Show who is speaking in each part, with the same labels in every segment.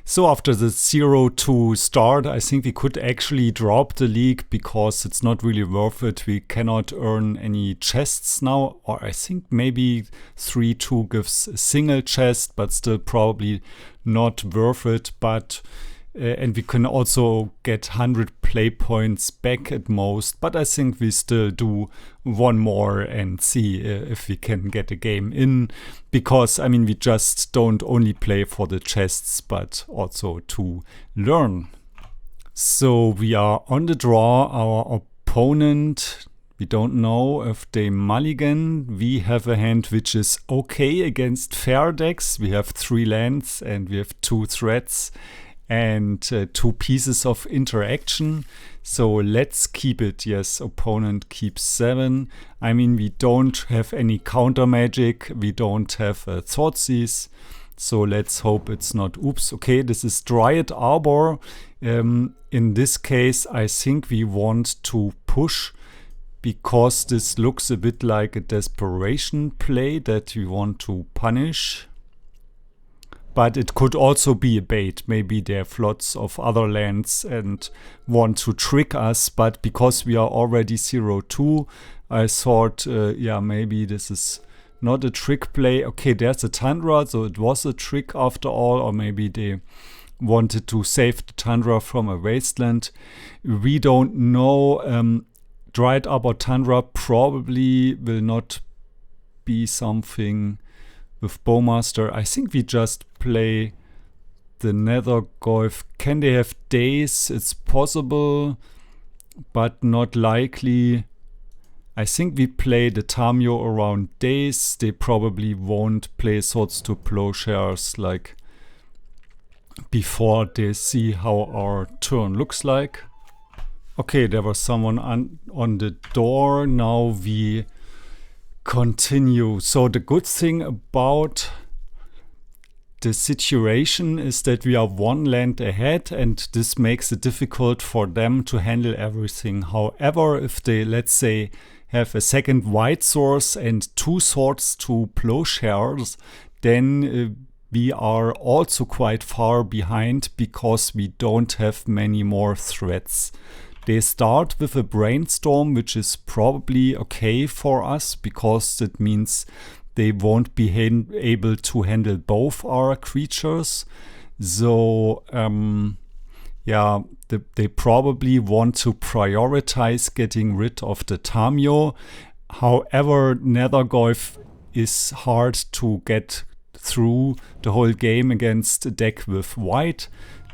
Speaker 1: So after the 0-2 start, I think we could actually drop the league because it's not really worth it. We cannot earn any chests now, or I think maybe 3-2 gives a single chest, but still probably not worth it. But and we can also get 100 play points back at most, but I think we still do one more and see if we can get a game in, because I mean we just don't only play for the chests but also to learn. So we are on the draw. Our opponent, we don't know if they mulligan. We have a hand which is okay against fair decks. We have 3 lands and we have 2 threats and 2 pieces of interaction. So let's keep it. Yes, opponent keeps 7. I mean, we don't have any counter magic. We don't have Thoughtseize. So let's hope it's not. Oops. Okay, this is Dryad Arbor. In this case, I think we want to push, because this looks a bit like a desperation play that we want to punish. But it could also be a bait. Maybe they have lots of other lands and want to trick us. But because we are already 0-2, I thought, yeah, maybe this is not a trick play. Okay, there's a Tundra, so it was a trick after all. Or maybe they wanted to save the Tundra from a wasteland. We don't know. Dryad Arbor Tundra probably will not be something with Bowmaster. I think we just play the Nethergoyf. Can they have Daze? It's possible, but not likely. I think we play the Tamiyo around Daze. They probably won't play Swords to Plowshares like before they see how our turn looks like. Okay, there was someone on the door. Now we continue. So the good thing about the situation is that we are 1 land ahead, and this makes it difficult for them to handle everything. However, if they, let's say, have a second white source and 2 Swords to Plowshares, then we are also quite far behind because we don't have many more threats. They start with a Brainstorm, which is probably okay for us because it means they won't be able to handle both our creatures. So, yeah, they probably want to prioritize getting rid of the Tamiyo. However, Nethergoyf is hard to get through the whole game against a deck with white.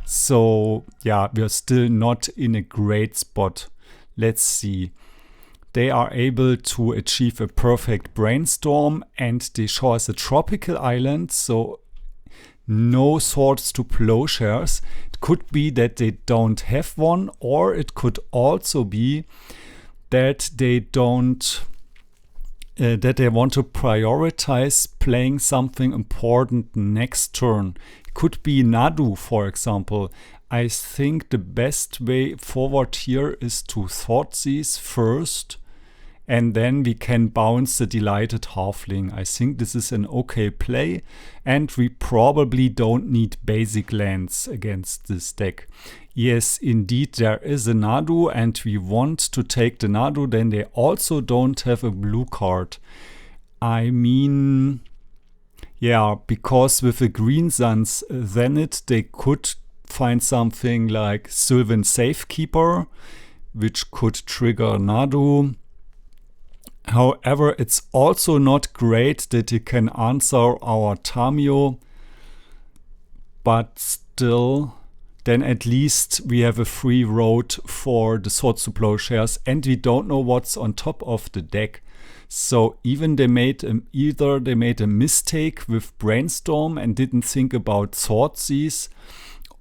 Speaker 1: So yeah, we are still not in a great spot. Let's see. They are able to achieve a perfect Brainstorm, and they show us a tropical island, so no Swords to Plowshares. It could be that they don't have one, or it could also be that they don't that they want to prioritize playing something important next turn. Could be Nadu, for example. I think the best way forward here is to Thoughtseize first, and then we can bounce the Delighted Halfling. I think this is an okay play, and we probably don't need basic lands against this deck. Yes, indeed, there is a Nadu, and we want to take the Nadu. Then they also don't have a blue card. I mean, yeah, because with the Green Suns Zenith, they could find something like Sylvan Safekeeper, which could trigger Nadu. However, it's also not great that he can answer our Tamiyo, but still, then at least we have a free road for the Swords to Plowshares, and we don't know what's on top of the deck. So even either they made a mistake with Brainstorm and didn't think about Thoughtseize,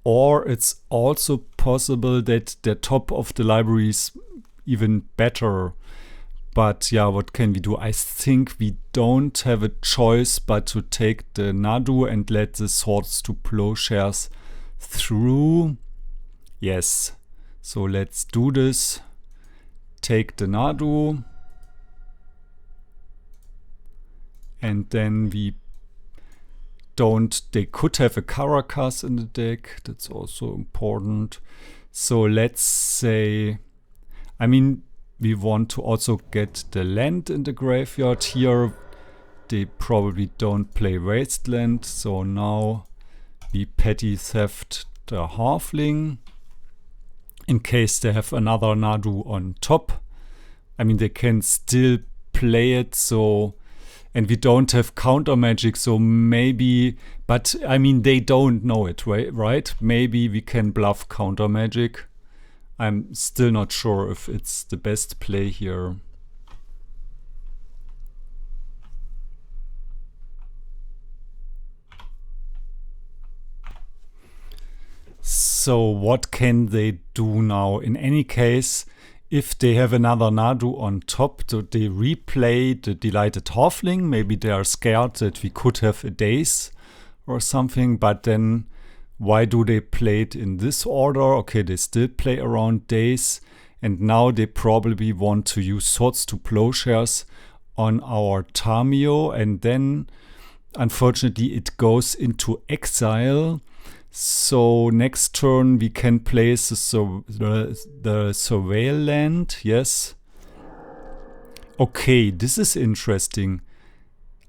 Speaker 1: or it's also possible that the top of the library is even better. But yeah, what can we do? I think we don't have a choice but to take the Nadu and let the Swords to Plowshares through. Yes, so let's do this. Take the Nadu. And then we they could have a Caracas in the deck. That's also important. So let's say, I mean, we want to also get the land in the graveyard here. They probably don't play Wasteland, so now we petty theft the Halfling in case they have another Nadu on top. I mean, they can still play it, so, and we don't have counter magic, so maybe, but I mean, they don't know it, right? Maybe we can bluff counter magic. I'm still not sure if it's the best play here. So what can they do now? In any case, if they have another Nadu on top, so they replay the Delighted Halfling. Maybe they are scared that we could have a Daze or something, but then why do they play it in this order? Okay, they still play around Daze, and now they probably want to use Swords to Plowshares on our Tamiyo, and then unfortunately it goes into exile. So next turn we can place the Surveil land, yes. Okay, this is interesting.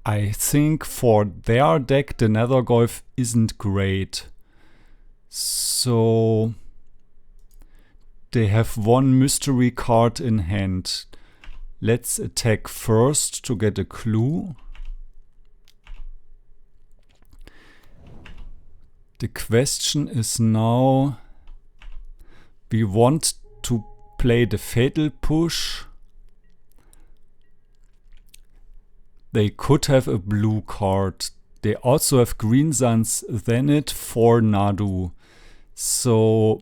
Speaker 1: I think for their deck the Nethergoyf isn't great. So they have one mystery card in hand. Let's attack first to get a clue. The question is now, we want to play the Fatal Push. They could have a blue card. They also have Green Sun's Zenith for Nadu. So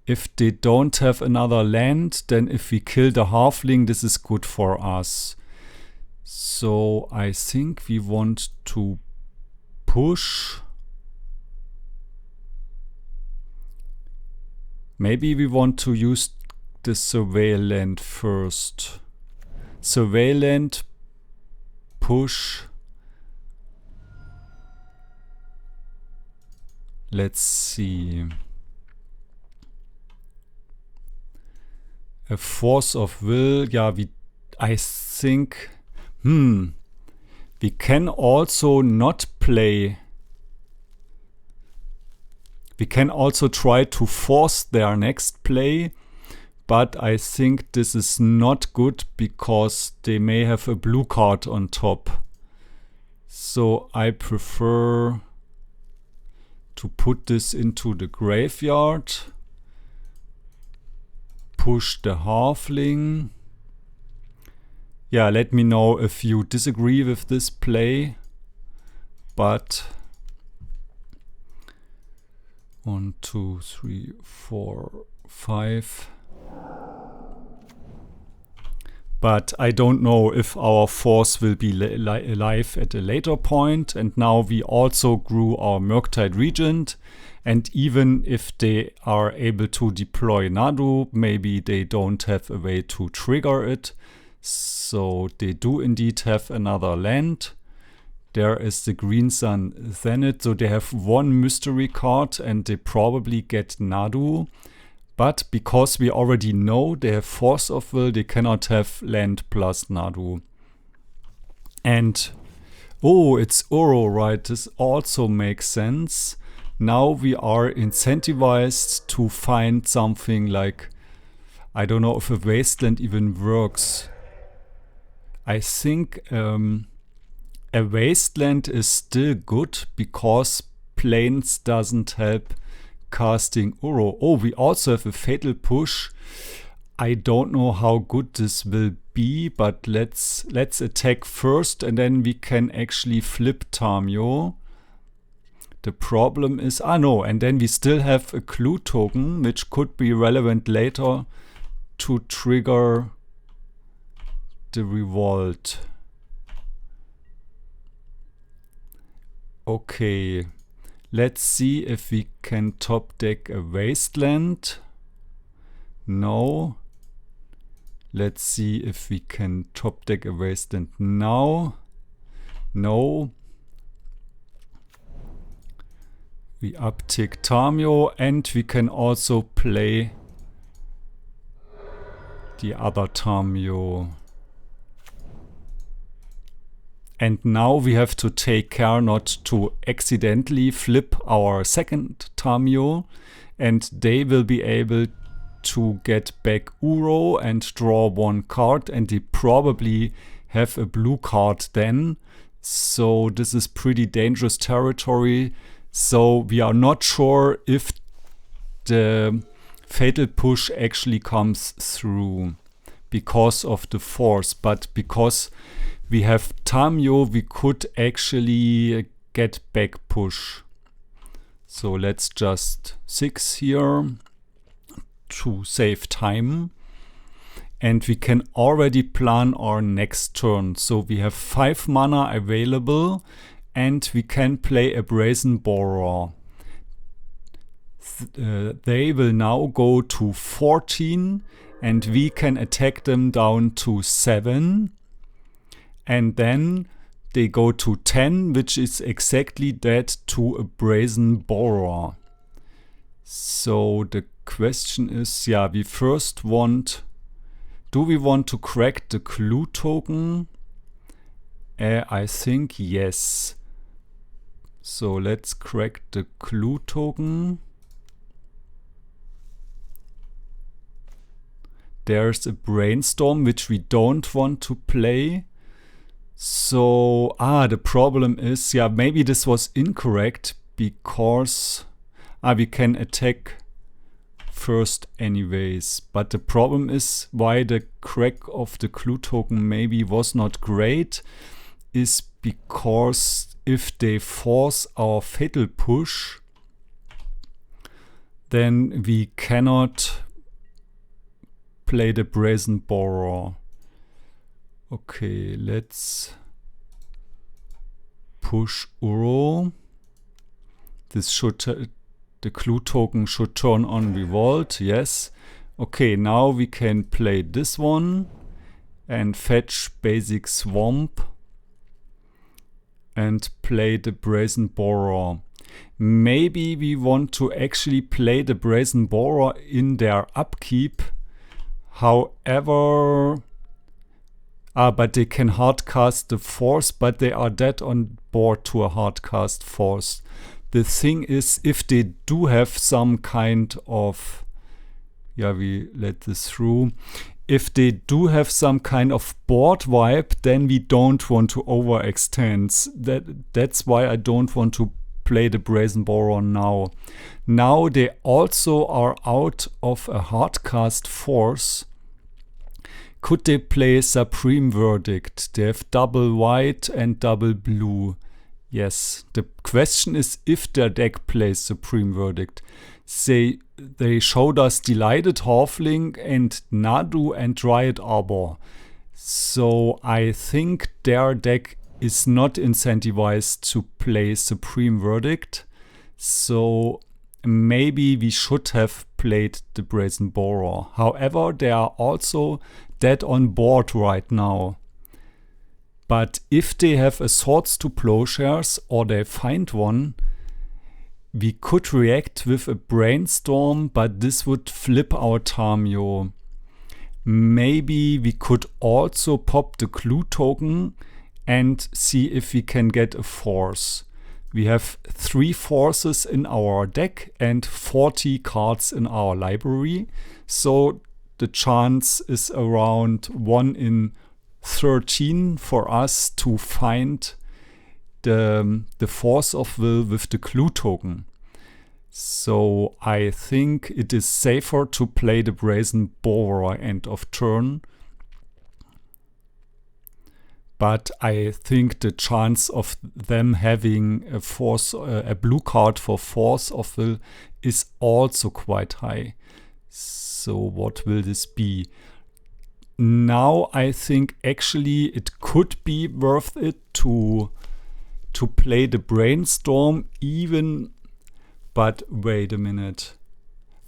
Speaker 1: if they don't have another land, then if we kill the Halfling, this is good for us. So I think we want to push. Maybe we want to use the Surveil land first. Surveil land, push. Let's see. A Force of Will. Yeah, I think, we can also not play. We can also try to force their next play, but I think this is not good because they may have a blue card on top. So I prefer to put this into the graveyard, push the Halfling. Yeah, let me know if you disagree with this play, but 1, 2, 3, 4, 5. But I don't know if our force will be alive at a later point. And now we also grew our Murktide Regent. And even if they are able to deploy Nadu, maybe they don't have a way to trigger it. So they do indeed have another land. There is the Green Sun Zenith, so they have one mystery card and they probably get Nadu. But because we already know they have Force of Will, they cannot have land plus Nadu. And, oh, it's Uro, right? This also makes sense. Now we are incentivized to find something like, I don't know if a Wasteland even works. I think a Wasteland is still good because Plains doesn't help casting Uro. Oh, we also have a Fatal Push. I don't know how good this will be, but let's attack first and then we can actually flip Tamiyo. The problem is, no, and then we still have a clue token which could be relevant later to trigger the revolt. Okay, let's see if we can top deck a Wasteland. No. Let's see if we can top deck a Wasteland now. No. We uptick Tamiyo, and we can also play the other Tamiyo. And now we have to take care not to accidentally flip our second Tamiyo, and they will be able to get back Uro and draw one card, and they probably have a blue card then. So this is pretty dangerous territory. So we are not sure if the Fatal Push actually comes through because of the force, but because we have Tamiyo, we could actually get back push. So let's just 6 here to save time. And we can already plan our next turn. So we have 5 mana available and we can play a Brazen Borrower. They will now go to 14 and we can attack them down to 7. And then they go to 10, which is exactly that to a Brazen Borrower. So the question is, yeah, we first want, do we want to crack the clue token? I think yes. So let's crack the clue token. There's a Brainstorm, which we don't want to play. So, the problem is, yeah, maybe this was incorrect because we can attack first anyways. But the problem is why the crack of the clue token maybe was not great is because if they force our Fatal Push, then we cannot play the Brazen Borrower. Okay, let's push Uro. This should, the clue token should turn on Revolt, yes. Okay, now we can play this one and fetch basic Swamp and play the Brazen Borrower. Maybe we want to actually play the Brazen Borrower in their upkeep. However, but they can hardcast the force, but they are dead on board to a hardcast force. The thing is, if they do have some kind of, yeah, we let this through. If they do have some kind of board wipe, then we don't want to overextend. That's why I don't want to play the Brazen Borrower now. Now they also are out of a hardcast force. Could they play Supreme Verdict? They have double white and double blue. Yes, the question is if their deck plays Supreme Verdict. They showed us Delighted Halfling and Nadu and Dryad Arbor. So I think their deck is not incentivized to play Supreme Verdict. So maybe we should have played the Brazen Borrower. However, they are also dead on board right now. But if they have a Swords to Plowshares or they find one, we could react with a Brainstorm, but this would flip our Tamiyo. Maybe we could also pop the clue token and see if we can get a force. We have 3 forces in our deck and 40 cards in our library. So the chance is around 1 in 13 for us to find the force of will with the clue token. So I think it is safer to play the Brazen Borrower end of turn. But I think the chance of them having a force, a blue card for force of will is also quite high. So what will this be? Now I think actually it could be worth it to play the Brainstorm even, but wait a minute.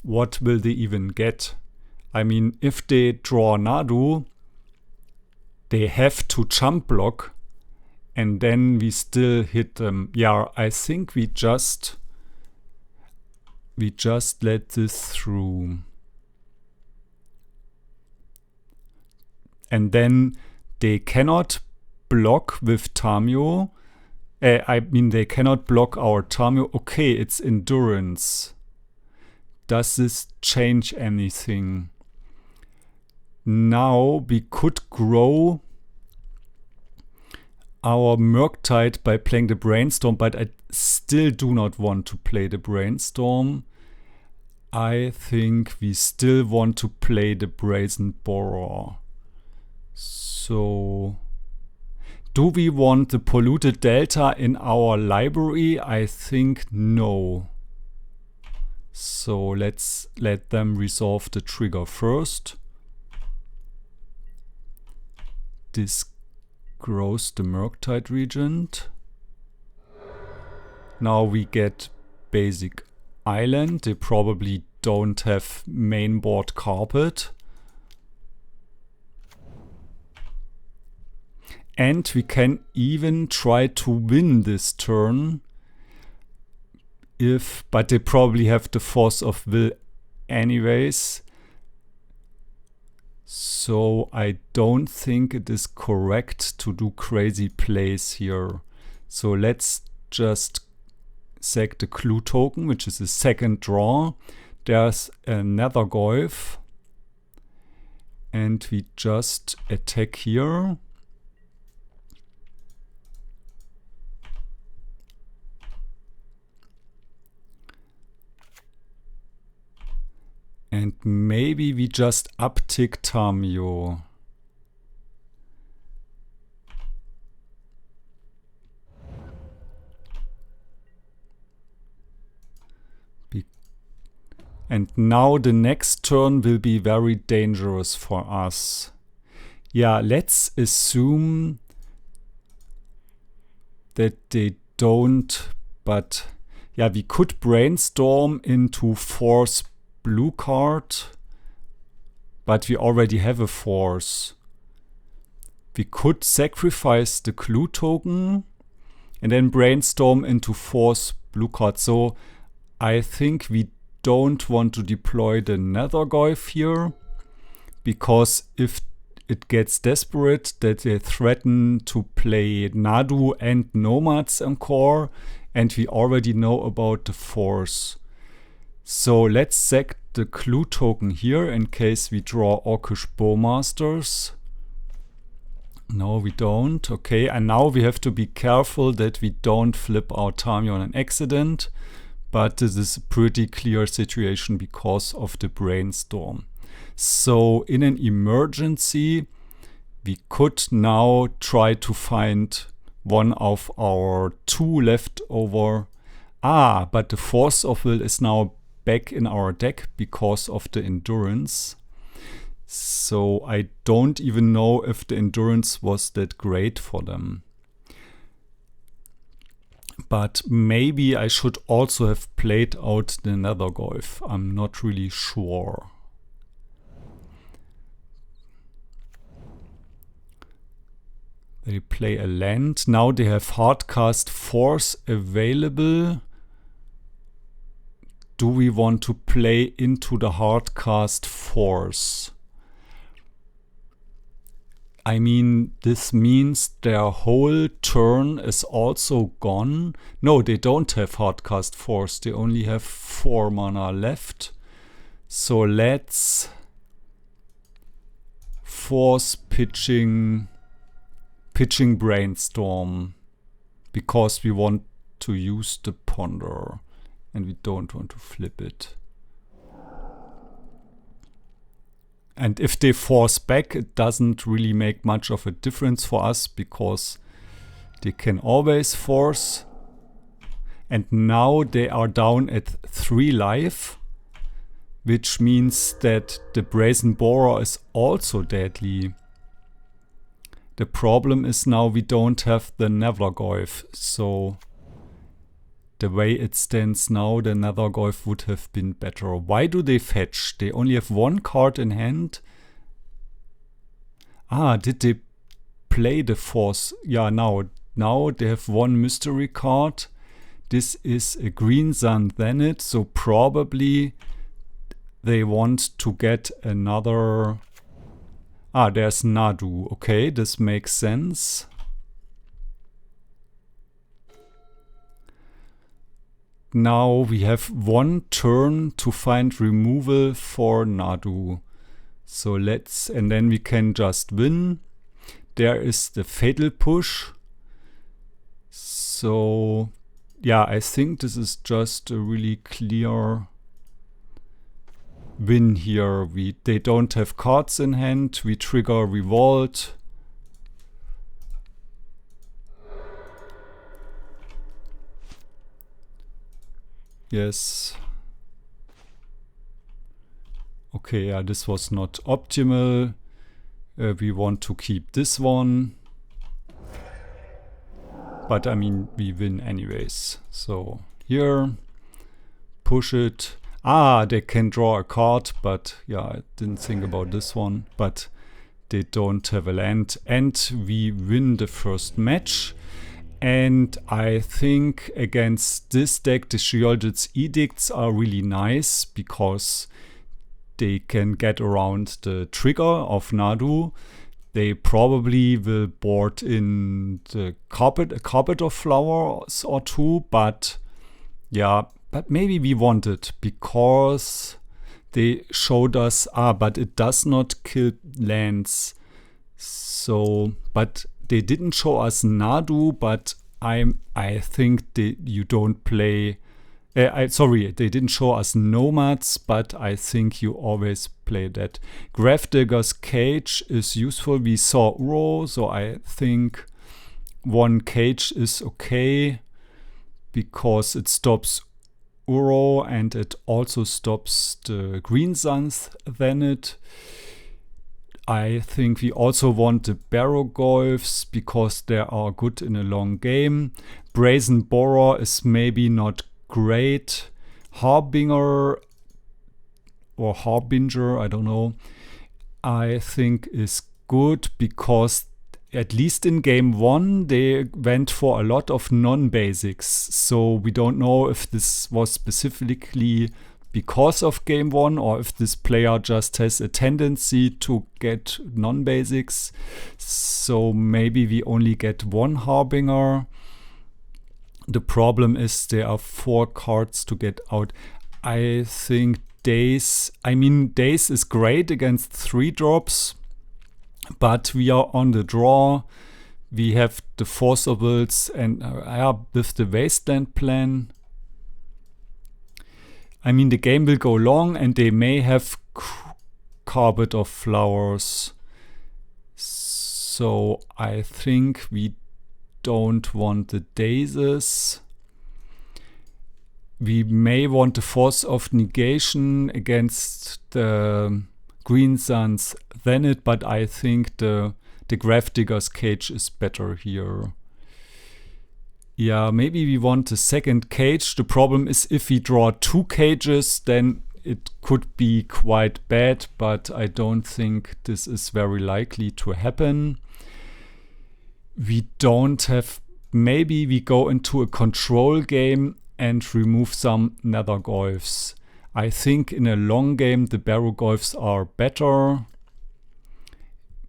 Speaker 1: What will they even get? I mean, if they draw Nadu, they have to jump block and then we still hit them. Yeah, I think we just we just let this through. And then they cannot block with Tamiyo. I mean, they cannot block our Tamiyo. Okay, it's endurance. Does this change anything? Now we could grow our Murktide by playing the Brainstorm, but I still do not want to play the Brainstorm. I think we still want to play the Brazen Borrower. So, do we want the Polluted Delta in our library? I think no. So let's let them resolve the trigger first. This grows the Murktide Regent. Now we get basic island. They probably don't have main board carpet. And we can even try to win this turn. But they probably have the force of will anyways. So I don't think it is correct to do crazy plays here. So let's just sack the clue token, which is the second draw. There's a Nethergoyf. And we just attack here. And maybe we just uptick Tamiyo. And now the next turn will be very dangerous for us. Yeah, let's assume that they don't, but yeah, we could brainstorm into force blue card, but we already have a force. We could sacrifice the clue token and then brainstorm into force blue card. So I think we don't want to deploy the Nethergoyf here, because if it gets desperate that they threaten to play Nadu and Nomads encore, and we already know about the force. So let's sack the clue token here in case we draw Orcish Bowmasters. No, we don't. Okay, and now we have to be careful that we don't flip our Tamiyo on an accident. But this is a pretty clear situation because of the brainstorm. So in an emergency, we could now try to find one of our two leftover. But the force of will is now back in our deck because of the endurance. So I don't even know if the endurance was that great for them. But maybe I should also have played out the Nethergoyf. I'm not really sure. They play a land. Now they have hardcast force available. Do we want to play into the hardcast force? I mean, this means their whole turn is also gone. No, they don't have hardcast force. They only have 4 mana left. So let's force pitching brainstorm, because we want to use the ponder and we don't want to flip it. And if they force back, it doesn't really make much of a difference for us because they can always force. And now they are down at 3 life, which means that the Brazen Borrower is also deadly. The problem is now we don't have the Nethergoyf, so the way it stands now, the Nethergoyf would have been better. Why do they fetch? They only have 1 card in hand. Did they play the force? Yeah, now they have 1 mystery card. this is a Green Sun Zenith, so probably they want to get another... Ah, there's Nadu. Okay, this makes sense. Now we have one turn to find removal for Nadu. So let's... and then we can just win. There is the Fatal Push. So... yeah, I think this is just a really clear win here. They don't have cards in hand. We trigger Revolt. Yes. Okay, yeah, this was not optimal. We want to keep this one. But I mean, we win anyways. So here, push it. Ah, they can draw a card, but yeah, I didn't think about this one. But they don't have a land. And we win the first match. And I think against this deck, the Sheoldred's Edicts are really nice because they can get around the trigger of Nadu. They probably will board in the a carpet of flowers or two, but yeah, but maybe we want it because they showed us, but it does not kill lands. So, but they didn't show us Nadu, but I think you don't play. Sorry, they didn't show us Nomads, but I think you always play that. Grafdigger's Cage is useful. We saw Uro, so I think one cage is okay because it stops Uro and it also stops the Green Suns Zenith. I think we also want the Barrowgoyfs because they are good in a long game. Brazen Borrower is maybe not great. Harbinger or Harbinger, I don't know, I think is good because at least in game 1 they went for a lot of non-basics. So we don't know if this was specifically because of game 1 or if this player just has a tendency to get non-basics. So maybe we only get one Harbinger. The problem is there are 4 cards to get out. I think Daze, Daze is great against 3 drops, but we are on the draw. We have the Forcibles and with the Wasteland plan. The game will go long and they may have Carpet of Flowers. So I think we don't want the Dazes. We may want the Force of Negation against the Green Suns Zenith, but I think the Grafdigger's Cage is better here. Yeah, maybe we want a second cage. The problem is if we draw 2 cages, then it could be quite bad, but I don't think this is very likely to happen. We don't have... maybe we go into a control game and remove some Nethergoyfs. I think in a long game the Barrowgoyfs are better.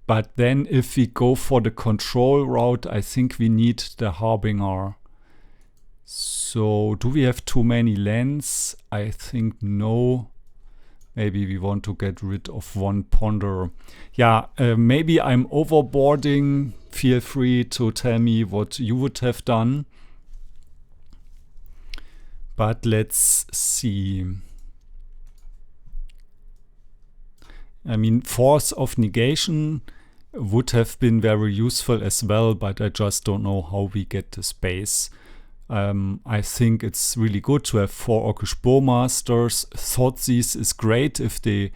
Speaker 1: But then if we go for the control route, I think we need the Harbinger. So do we have too many lands? I think no. Maybe we want to get rid of one Ponder. Yeah, maybe I'm overboarding. Feel free to tell me what you would have done. But let's see. Force of Negation would have been very useful as well, but I just don't know how we get the space. I think it's really good to have 4 Orcish Bowmasters. Thoughtseize is great if they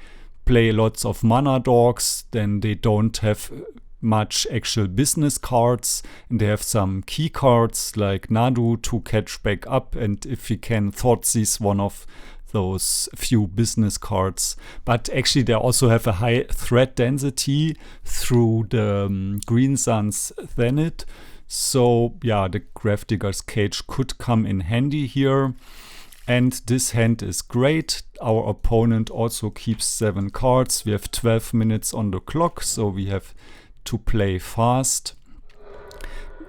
Speaker 1: play lots of mana dorks, then they don't have much actual business cards and they have some key cards like Nadu to catch back up, and if we can Thoughtseize one of those few business cards. But actually they also have a high threat density through the Green Suns Zenith. So yeah, the Grafdigger's Cage could come in handy here. And this hand is great. Our opponent also keeps 7 cards. We have 12 minutes on the clock, so we have to play fast.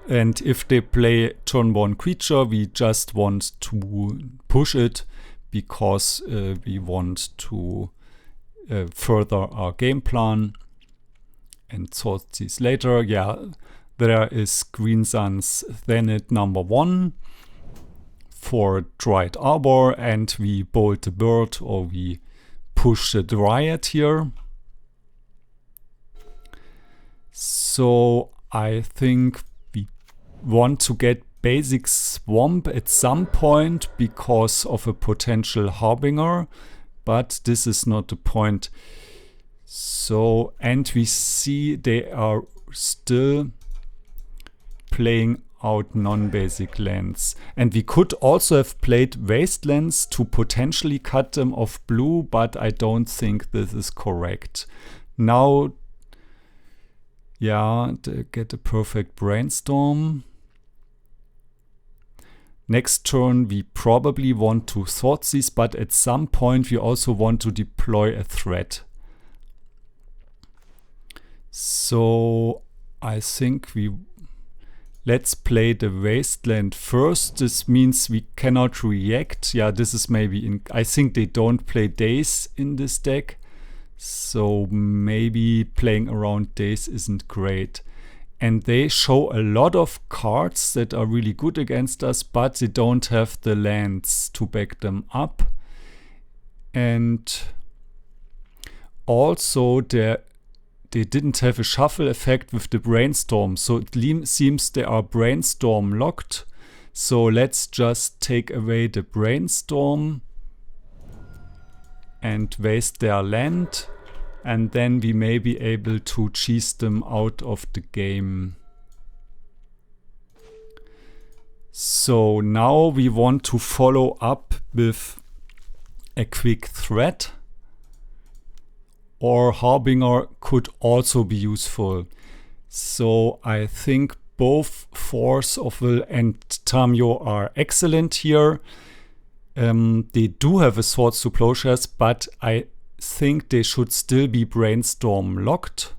Speaker 1: And if they play turn 1 creature, we just want to push it because we want to further our game plan and sort these later. Yeah, there is Green Sun's Zenith number 1 for Dried Arbor, and we bolt the bird or we push the Dryad here. So I think we want to get basic Swamp at some point because of a potential Harbinger, but this is not the point. So, and we see they are still playing out non-basic lands. And we could also have played Wastelands to potentially cut them off blue, but I don't think this is correct. Now, yeah, they get a perfect Brainstorm. Next turn we probably want to Thoughtseize, but at some point we also want to deploy a threat. So I think let's play the Wasteland first. This means we cannot react. Yeah, this is maybe I think they don't play Daze in this deck. So maybe playing around Daze isn't great. And they show a lot of cards that are really good against us, but they don't have the lands to back them up. And also they didn't have a shuffle effect with the Brainstorm, so it seems they are Brainstorm locked. So let's just take away the Brainstorm and waste their land, and then we may be able to cheese them out of the game. So now we want to follow up with a quick threat. Or Harbinger could also be useful. So I think both Force of Will and Tamiyo are excellent here. They do have a Swords to Plowshares, but I think they should still be Brainstorm locked.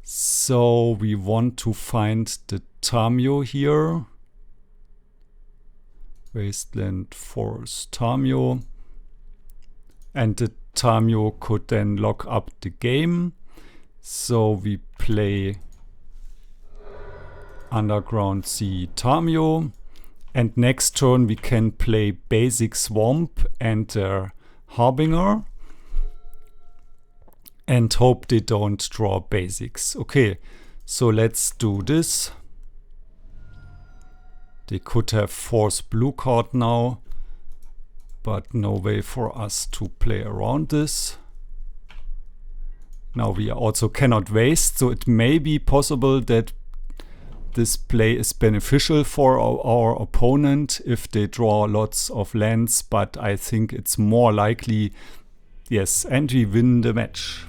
Speaker 1: So we want to find the Tamiyo here. Wasteland, Force, Tamiyo. And the Tamiyo could then lock up the game. So we play Underground Sea Tamiyo. And next turn we can play Basic Swamp and Harbinger. And hope they don't draw basics. Okay, so let's do this. They could have Force blue card now, but no way for us to play around this. Now we also cannot waste, so it may be possible that this play is beneficial for our opponent if they draw lots of lands, but I think it's more likely, yes, and we win the match.